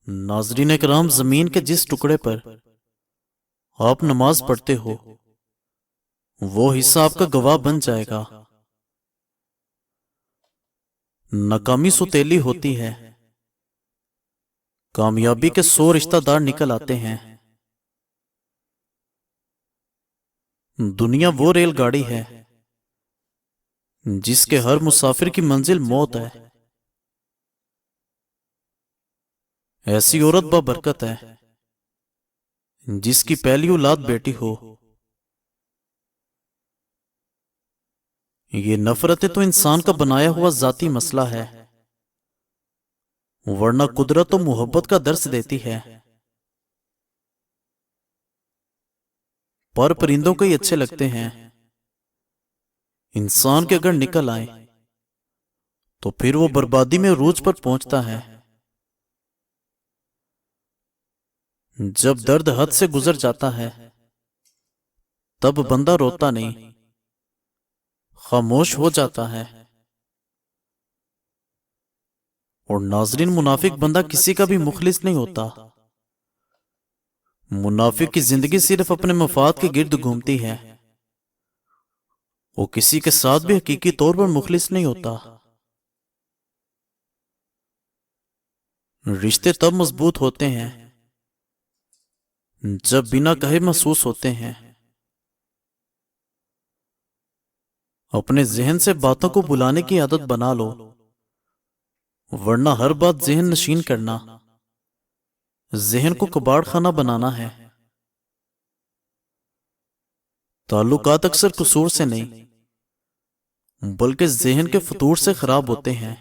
ناظرین کرام، زمین کے جس ٹکڑے پر آپ نماز پڑھتے ہو وہ حصہ آپ کا گواہ بن جائے گا۔ ناکامی ستیلی ہوتی ہے، کامیابی کے 100 رشتہ دار نکل آتے ہیں۔ دنیا وہ ریل گاڑی ہے جس کے ہر مسافر کی منزل موت ہے۔ ایسی عورت بابرکت ہے جس کی پہلی اولاد بیٹی ہو۔ یہ نفرتیں تو انسان کا بنایا ہوا ذاتی مسئلہ ہے، ورنہ قدرت و محبت کا درس دیتی ہے۔ پر پرندوں کو ہی اچھے لگتے ہیں، انسان کے اگر نکل آئیں تو پھر وہ بربادی میں عروج پر پہنچتا ہے۔ جب درد حد سے گزر جاتا ہے تب بندہ روتا نہیں، خاموش ہو جاتا ہے۔ اور ناظرین، منافق بندہ کسی کا بھی مخلص نہیں ہوتا۔ منافق کی زندگی صرف اپنے مفاد کے گرد گھومتی ہے، وہ کسی کے ساتھ بھی حقیقی طور پر مخلص نہیں ہوتا۔ رشتے تب مضبوط ہوتے ہیں جب بنا کہے محسوس ہوتے ہیں۔ اپنے ذہن سے باتوں کو بلانے کی عادت بنا لو، ورنہ ہر بات ذہن نشین کرنا ذہن کو کباڑ خانہ بنانا ہے۔ تعلقات اکثر قصور سے نہیں بلکہ ذہن کے فطور سے خراب ہوتے ہیں۔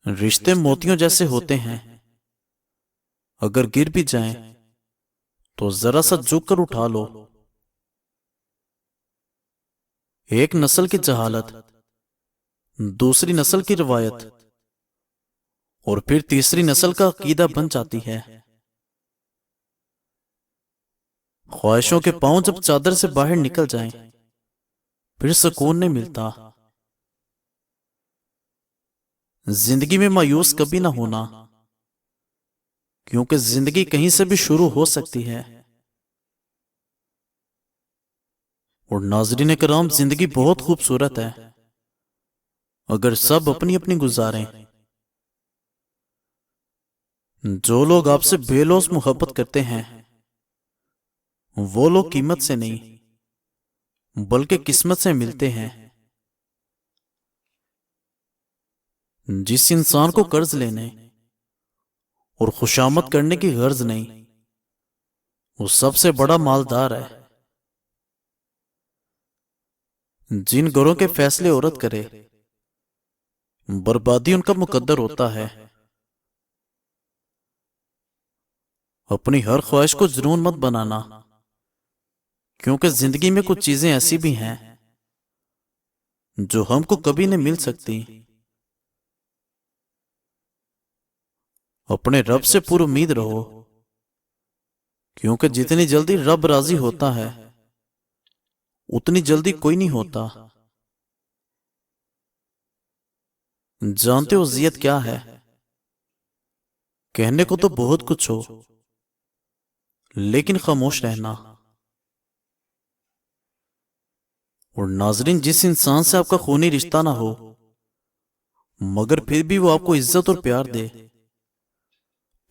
رشتے موتیوں جیسے ہوتے ہیں، اگر گر بھی جائیں تو ذرا سا جھک کر اٹھا لو۔ ایک نسل کی جہالت، دوسری نسل کی روایت، اور پھر تیسری نسل کا عقیدہ بن جاتی ہے۔ خواہشوں کے پاؤں جب چادر سے باہر نکل جائیں پھر سکون نہیں ملتا۔ زندگی میں مایوس کبھی نہ ہونا، کیونکہ زندگی کہیں سے بھی شروع ہو سکتی ہے۔ اور ناظرین کرام، زندگی بہت خوبصورت ہے اگر سب اپنی اپنی گزاریں۔ جو لوگ آپ سے بے لوث محبت کرتے ہیں وہ لوگ قیمت سے نہیں بلکہ قسمت سے ملتے ہیں۔ جس انسان کو قرض لینے اور خوشامد کرنے کی غرض نہیں وہ سب سے بڑا مالدار ہے۔ جن گھروں کے فیصلے عورت کرے بربادی ان کا مقدر ہوتا ہے۔ اپنی ہر خواہش کو جنون مت بنانا، کیونکہ زندگی میں کچھ چیزیں ایسی بھی ہیں جو ہم کو کبھی نہیں مل سکتی۔ اپنے رب سے پر امید رہو، کیونکہ جتنی جلدی رب راضی ہوتا ہے اتنی جلدی کوئی نہیں ہوتا۔ جانتے ہو اذیت کیا ہے؟ کہنے کو تو بہت کچھ ہو لیکن خاموش رہنا۔ اور ناظرین، جس انسان سے آپ کا خونی رشتہ نہ ہو مگر پھر بھی وہ آپ کو عزت اور پیار دے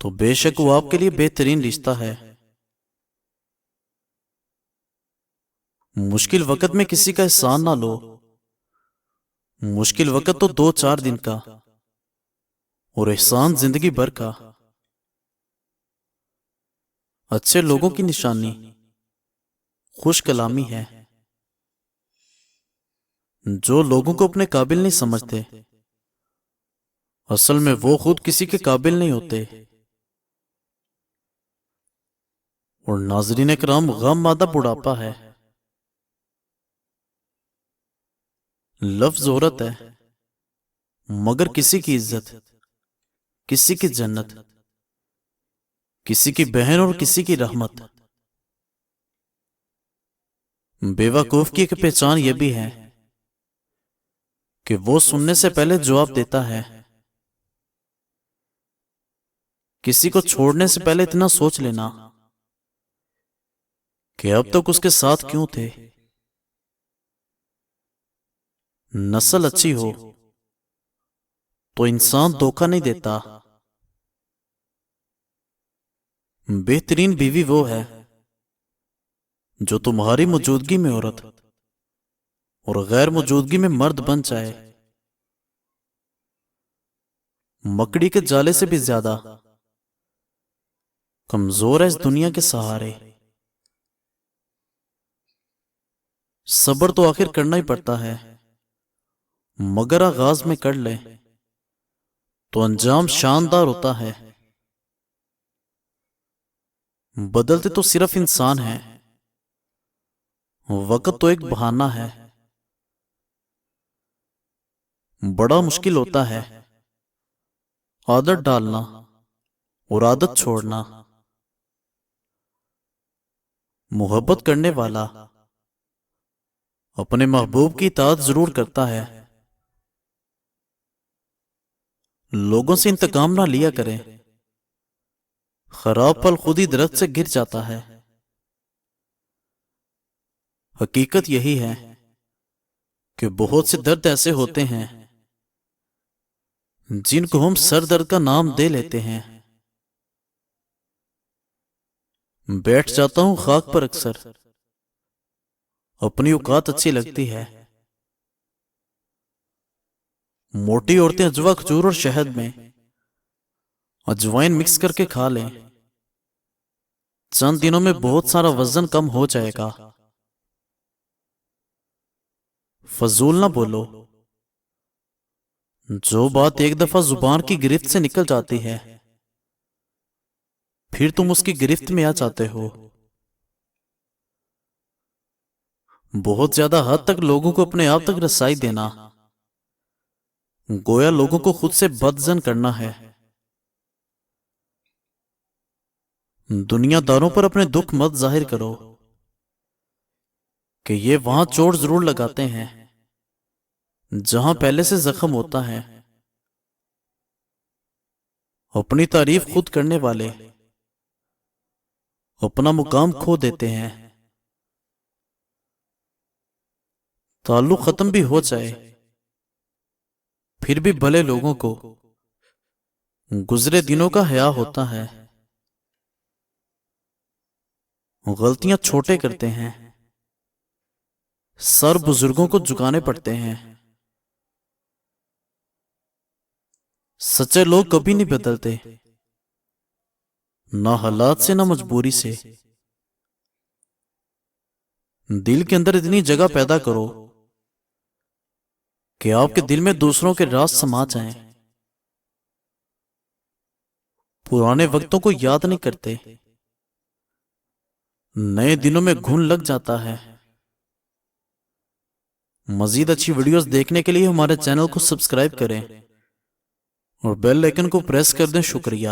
تو بے شک وہ آپ کے لیے بہترین رشتہ ہے۔ مشکل وقت میں کسی کا احسان نہ لو، مشکل وقت تو 2-4 دن کا اور احسان زندگی بھر کا۔ اچھے لوگوں کی نشانی خوش کلامی ہے۔ جو لوگوں کو اپنے قابل نہیں سمجھتے اصل میں وہ خود کسی کے قابل نہیں ہوتے۔ اور ناظرین کرام، غم مادہ بڑھاپا ہے، لفظ عورت ہے، مگر کسی کی عزت، کسی کی جنت، کسی کی بہن اور کسی کی رحمت۔ بے وقوف کی ایک پہچان یہ بھی ہے کہ وہ سننے سے پہلے جواب دیتا ہے۔ کسی کو چھوڑنے سے پہلے اتنا سوچ لینا کہ اب تک اس کے ساتھ کیوں تھے۔ نسل اچھی ہو تو انسان دھوکہ نہیں دیتا۔ بہترین بیوی وہ ہے جو تمہاری موجودگی میں عورت اور غیر موجودگی میں مرد بن جائے۔ مکڑی کے جالے سے بھی زیادہ کمزور ہے اس دنیا کے سہارے۔ صبر تو آخر کرنا ہی پڑتا ہے، مگر آغاز میں کر لے تو انجام شاندار ہوتا ہے۔ بدلتے تو صرف انسان ہیں، وقت تو ایک بہانہ ہے۔ بڑا مشکل ہوتا ہے عادت ڈالنا اور عادت چھوڑنا۔ محبت کرنے والا اپنے محبوب کی اطاعت ضرور کرتا ہے۔ لوگوں سے انتقام نہ لیا کریں، خراب پھل خود ہی درخت سے گر جاتا ہے۔ حقیقت یہی ہے کہ بہت سے درد ایسے ہوتے ہیں جن کو ہم سر درد کا نام دے لیتے ہیں۔ بیٹھ جاتا ہوں خاک پر اکثر، اپنی اوقات اچھی لگتی ہے۔ موٹی عورتیں اجوا کھجور اور شہد میں اجوائن مکس کر کے کھا لیں، چند دنوں میں بہت سارا وزن کم ہو جائے گا۔ فضول نہ بولو، جو بات ایک دفعہ زبان کی گرفت سے نکل جاتی ہے پھر تم اس کی گرفت میں آ جاتے ہو۔ بہت زیادہ حد تک لوگوں کو اپنے آپ تک رسائی دینا گویا لوگوں کو خود سے بدظن کرنا ہے۔ دنیا داروں پر اپنے دکھ مت ظاہر کرو کہ یہ وہاں چوٹ ضرور لگاتے ہیں جہاں پہلے سے زخم ہوتا ہے۔ اپنی تعریف خود کرنے والے اپنا مقام کھو دیتے ہیں۔ تعلق ختم بھی ہو جائے پھر بھی بھلے لوگوں کو گزرے دنوں کا حیا ہوتا ہے۔ غلطیاں چھوٹے کرتے ہیں، سر بزرگوں کو جھکانے پڑتے ہیں۔ سچے لوگ کبھی نہیں بدلتے، نہ حالات سے نہ مجبوری سے۔ دل کے اندر اتنی جگہ پیدا کرو کہ آپ کے دل میں دوسروں کے راز سما جائیں۔ پرانے وقتوں کو یاد نہیں کرتے، نئے دنوں میں گھن لگ جاتا ہے۔ مزید اچھی ویڈیوز دیکھنے کے لیے ہمارے چینل کو سبسکرائب کریں اور بیل آئیکن کو پریس کر دیں۔ شکریہ۔